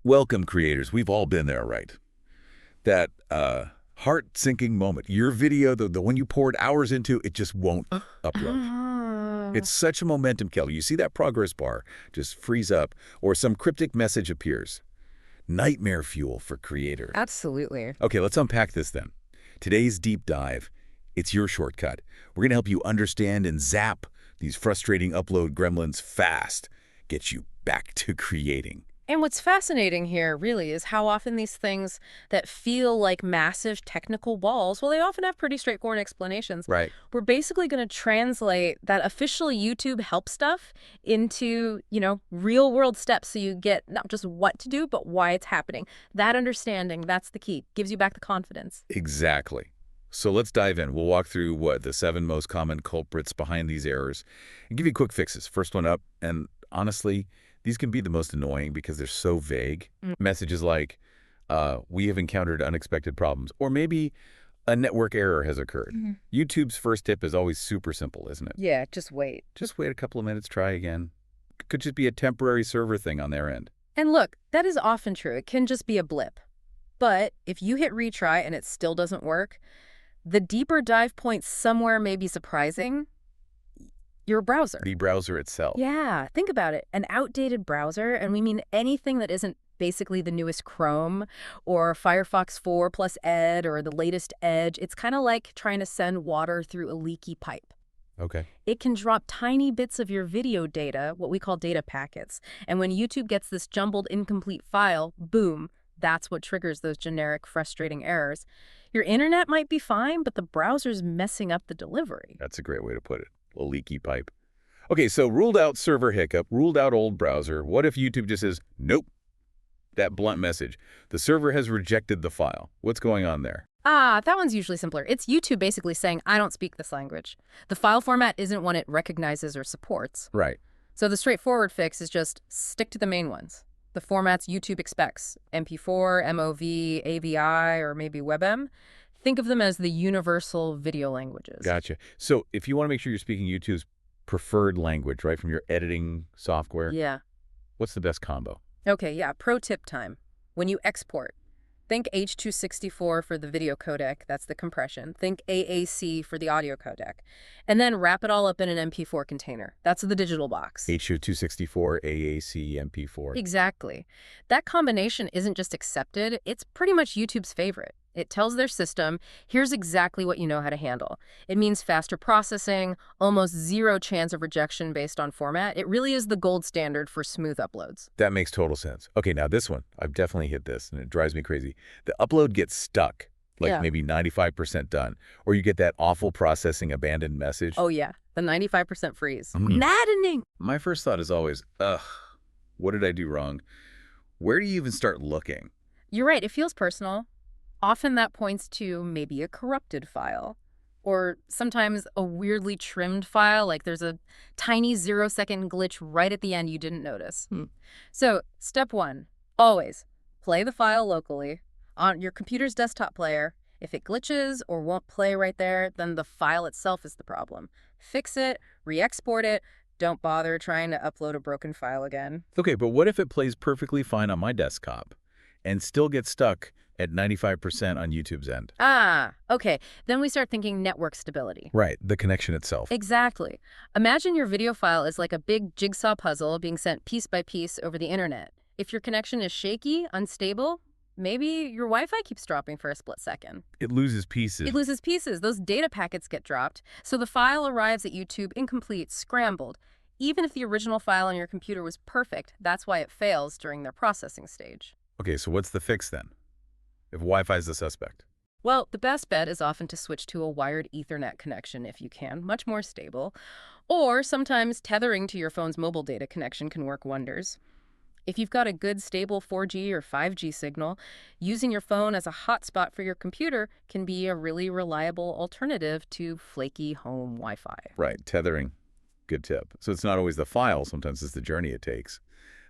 Welcome, creators. We've all been there, right? That heart-sinking moment. Your video, the one you poured hours into, it just won't upload. It's such a momentum killer. You see that progress bar just freeze up, or some cryptic message appears. Nightmare fuel for creators. Absolutely. Okay, let's unpack this then. Today's deep dive, it's your shortcut. We're going to help you understand and zap these frustrating upload gremlins fast. Get you back to creating. And what's fascinating here, really, is how often these things that feel like massive technical walls, well, they often have pretty straightforward explanations. Right. We're basically going to translate that official YouTube help stuff into, real-world steps so you get not just what to do, but why it's happening. That understanding, that's the key. Gives you back the confidence. Exactly. So let's dive in. We'll walk through the 7 most common culprits behind these errors and give you quick fixes. First one up, and honestly, these can be the most annoying because they're so vague. Messages like, we have encountered unexpected problems, or maybe a network error has occurred. YouTube's first tip is always super simple, isn't it? Yeah, just wait. Just wait a couple of minutes, try again. Could just be a temporary server thing on their end. And look, that is often true. It can just be a blip. But if you hit retry and it still doesn't work, the deeper dive point somewhere may be surprising. Your browser. The browser itself. Yeah, think about it. An outdated browser, and we mean anything that isn't basically the newest Chrome or Firefox 4 plus Edge or the latest Edge. It's kind of like trying to send water through a leaky pipe. Okay. It can drop tiny bits of your video data, what we call data packets. And when YouTube gets this jumbled, incomplete file, boom, that's what triggers those generic, frustrating errors. Your internet might be fine, but the browser's messing up the delivery. That's a great way to put it. A leaky pipe. Okay, so ruled out server hiccup, ruled out old browser. What if YouTube just says, nope? That blunt message. The server has rejected the file. What's going on there? That one's usually simpler. It's YouTube basically saying, I don't speak this language. The file format isn't one it recognizes or supports. Right. So the straightforward fix is just stick to the main ones. The formats YouTube expects, MP4, MOV, AVI, or maybe WebM. Think of them as the universal video languages. Gotcha. So if you want to make sure you're speaking YouTube's preferred language, right, from your editing software, Yeah. what's the best combo? Okay, yeah. Pro tip time. When you export, think H.264 for the video codec, that's the compression. Think AAC for the audio codec. And then wrap it all up in an MP4 container. That's the digital box. H.264, AAC, MP4. Exactly. That combination isn't just accepted, it's pretty much YouTube's favorite. It tells their system, here's exactly what you know how to handle. It means faster processing, almost zero chance of rejection based on format. It really is the gold standard for smooth uploads. That makes total sense. Okay, now this one, I've definitely hit this, and it drives me crazy. The upload gets stuck, like maybe 95% done, or you get that awful processing abandoned message. Oh yeah, the 95% freeze. Maddening! My first thought is always, ugh, what did I do wrong? Where do you even start looking? You're right, it feels personal. Often that points to maybe a corrupted file, or sometimes a weirdly trimmed file, like there's a tiny 0-second glitch right at the end you didn't notice. So, step 1, always play the file locally on your computer's desktop player. If it glitches or won't play right there, then the file itself is the problem. Fix it, re-export it. Don't bother trying to upload a broken file again. Okay, but what if it plays perfectly fine on my desktop and still gets stuck at 95% on YouTube's end? Okay. Then we start thinking network stability. Right, the connection itself. Exactly. Imagine your video file is like a big jigsaw puzzle being sent piece by piece over the internet. If your connection is shaky, unstable, maybe your Wi-Fi keeps dropping for a split second. It loses pieces. It loses pieces. Those data packets get dropped. So the file arrives at YouTube incomplete, scrambled. Even if the original file on your computer was perfect, that's why it fails during their processing stage. Okay, so what's the fix then? If Wi-Fi is the suspect? Well, the best bet is often to switch to a wired Ethernet connection if you can, much more stable. Or sometimes tethering to your phone's mobile data connection can work wonders. If you've got a good stable 4G or 5G signal, using your phone as a hotspot for your computer can be a really reliable alternative to flaky home Wi-Fi. Right, tethering. Good tip. So it's not always the file, sometimes it's the journey it takes.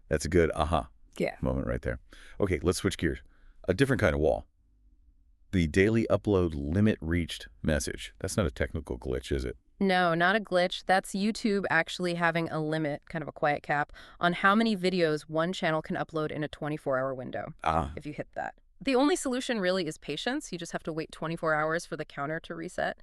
That's a good moment right there. Okay, let's switch gears. A different kind of wall. The daily upload limit reached message. That's not a technical glitch, is it? No, not a glitch. That's YouTube actually having a limit, kind of a quiet cap, on how many videos one channel can upload in a 24-hour window, Ah, if you hit that. The only solution really is patience. You just have to wait 24 hours for the counter to reset.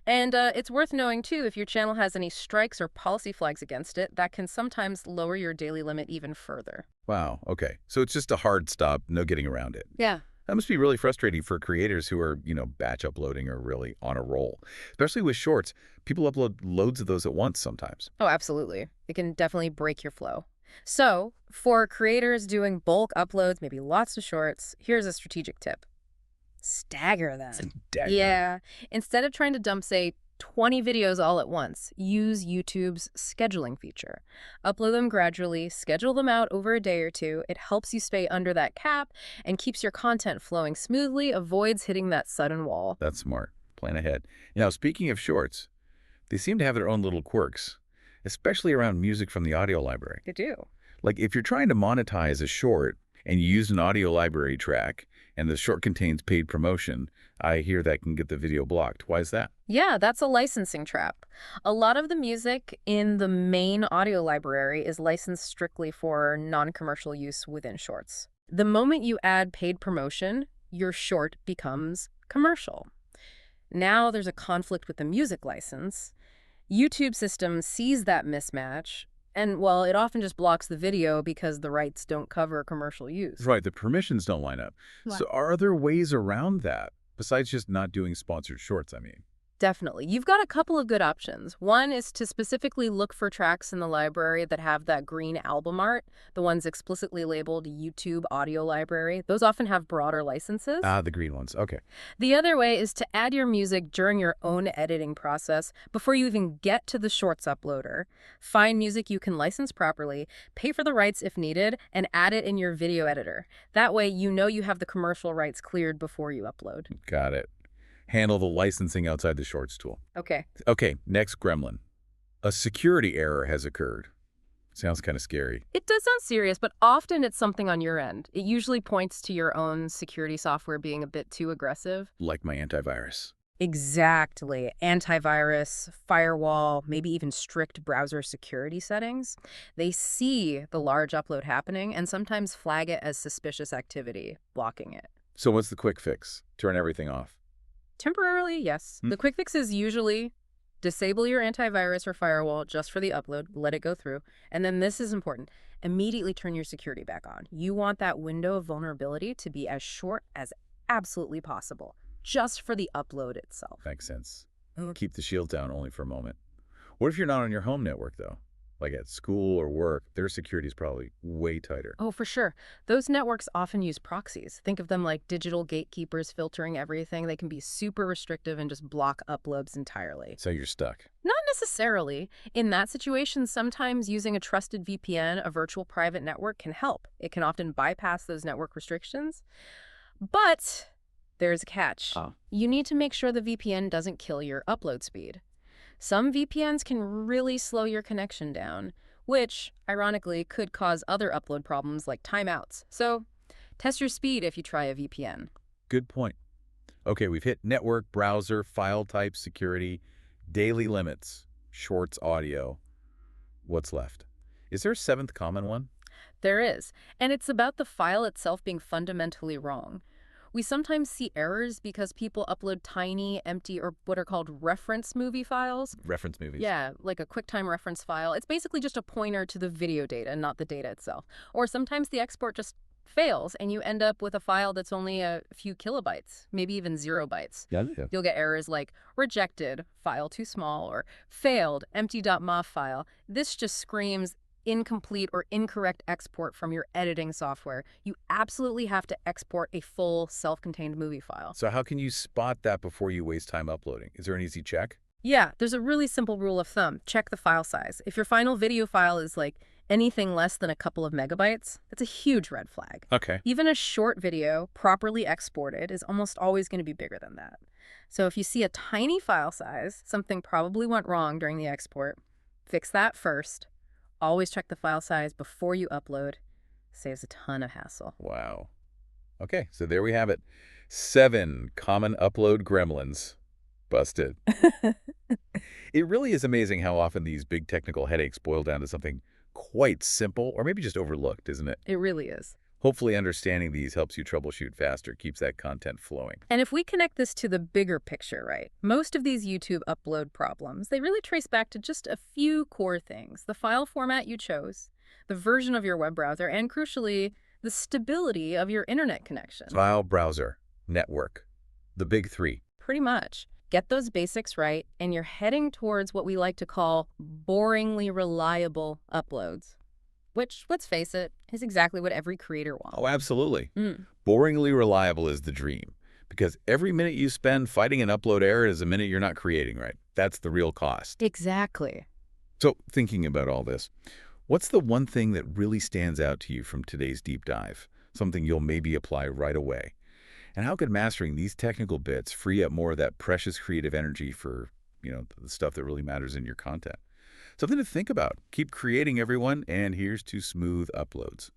And it's worth knowing, too, if your channel has any strikes or policy flags against it, that can sometimes lower your daily limit even further. wow. Okay. So it's just a hard stop, no getting around it. Yeah. That must be really frustrating for creators who are, batch uploading or really on a roll. Especially with shorts, people upload loads of those at once sometimes. Oh, absolutely. It can definitely break your flow. So, for creators doing bulk uploads, maybe lots of shorts, here's a strategic tip. Stagger them. Dagger. Yeah. Instead of trying to dump, say, 20 videos all at once, use YouTube's scheduling feature. Upload them gradually, schedule them out over a day or two. It helps you stay under that cap and keeps your content flowing smoothly, avoids hitting that sudden wall. That's smart. Plan ahead. Now, speaking of shorts, they seem to have their own little quirks, especially around music from the audio library. They do. Like if you're trying to monetize a short and you use an audio library track and the short contains paid promotion, I hear that can get the video blocked. Why is that? Yeah, that's a licensing trap. A lot of the music in the main audio library is licensed strictly for non-commercial use within shorts. The moment you add paid promotion, your short becomes commercial. Now there's a conflict with the music license. YouTube system sees that mismatch, and, well, it often just blocks the video because the rights don't cover commercial use. Right, the permissions don't line up. Right. So are there ways around that besides just not doing sponsored shorts, I mean? Definitely. You've got a couple of good options. One is to specifically look for tracks in the library that have that green album art, the ones explicitly labeled YouTube Audio Library. Those often have broader licenses. Ah, the green ones. Okay. The other way is to add your music during your own editing process before you even get to the Shorts uploader. Find music you can license properly, pay for the rights if needed, and add it in your video editor. That way you know you have the commercial rights cleared before you upload. Got it. Handle the licensing outside the shorts tool. Okay. Okay, next gremlin. A security error has occurred. Sounds kind of scary. It does sound serious, but often it's something on your end. It usually points to your own security software being a bit too aggressive. Like my antivirus. Exactly. Antivirus, firewall, maybe even strict browser security settings. They see the large upload happening and sometimes flag it as suspicious activity, blocking it. So what's the quick fix? Turn everything off. Temporarily, yes. The quick fix is usually disable your antivirus or firewall just for the upload, let it go through. And then this is important. Immediately turn your security back on. You want that window of vulnerability to be as short as absolutely possible, just for the upload itself. Makes sense. Keep the shield down only for a moment. What if you're not on your home network, though? Like at school or work, their security is probably way tighter. Oh, for sure. Those networks often use proxies. Think of them like digital gatekeepers filtering everything. They can be super restrictive and just block uploads entirely. So you're stuck. Not necessarily. In that situation, sometimes using a trusted VPN, a virtual private network, can help. It can often bypass those network restrictions. But there's a catch. You need to make sure the VPN doesn't kill your upload speed. Some VPNs can really slow your connection down, which, ironically, could cause other upload problems like timeouts. So, test your speed if you try a VPN. Good point. Okay, we've hit network, browser, file type, security, daily limits, shorts, audio. What's left? Is there a seventh common one? There is, and it's about the file itself being fundamentally wrong. We sometimes see errors because people upload tiny, empty, or what are called reference movie files. Reference movies. Yeah, like a QuickTime reference file. It's basically just a pointer to the video data, not the data itself. Or sometimes the export just fails and you end up with a file that's only a few kilobytes, maybe even 0 bytes. Yeah. You'll get errors like rejected, file too small, or failed, empty.mov file. This just screams incomplete or incorrect export from your editing software. You absolutely have to export a full self-contained movie file. So how can you spot that before you waste time uploading? Is there an easy check? Yeah, there's a really simple rule of thumb. Check the file size. If your final video file is like anything less than a couple of megabytes, that's a huge red flag. Okay. Even a short video, properly exported, is almost always going to be bigger than that. So if you see a tiny file size, something probably went wrong during the export. Fix that first. Always check the file size before you upload. Saves a ton of hassle. Wow. Okay, so there we have it. 7 common upload gremlins. Busted. It really is amazing how often these big technical headaches boil down to something quite simple or maybe just overlooked, isn't it? It really is. Hopefully understanding these helps you troubleshoot faster, keeps that content flowing. And if we connect this to the bigger picture, right, most of these YouTube upload problems, they really trace back to just a few core things: the file format you chose, the version of your web browser, and crucially, the stability of your internet connection. File, browser, network. The big three. Pretty much. Get those basics right, and you're heading towards what we like to call boringly reliable uploads. Which, let's face it, is exactly what every creator wants. Oh, absolutely. Mm. Boringly reliable is the dream. Because every minute you spend fighting an upload error is a minute you're not creating right. That's the real cost. Exactly. So, thinking about all this, what's the one thing that really stands out to you from today's deep dive? Something you'll maybe apply right away? And how could mastering these technical bits free up more of that precious creative energy for, the stuff that really matters in your content? Something to think about. Keep creating, everyone, and here's to smooth uploads.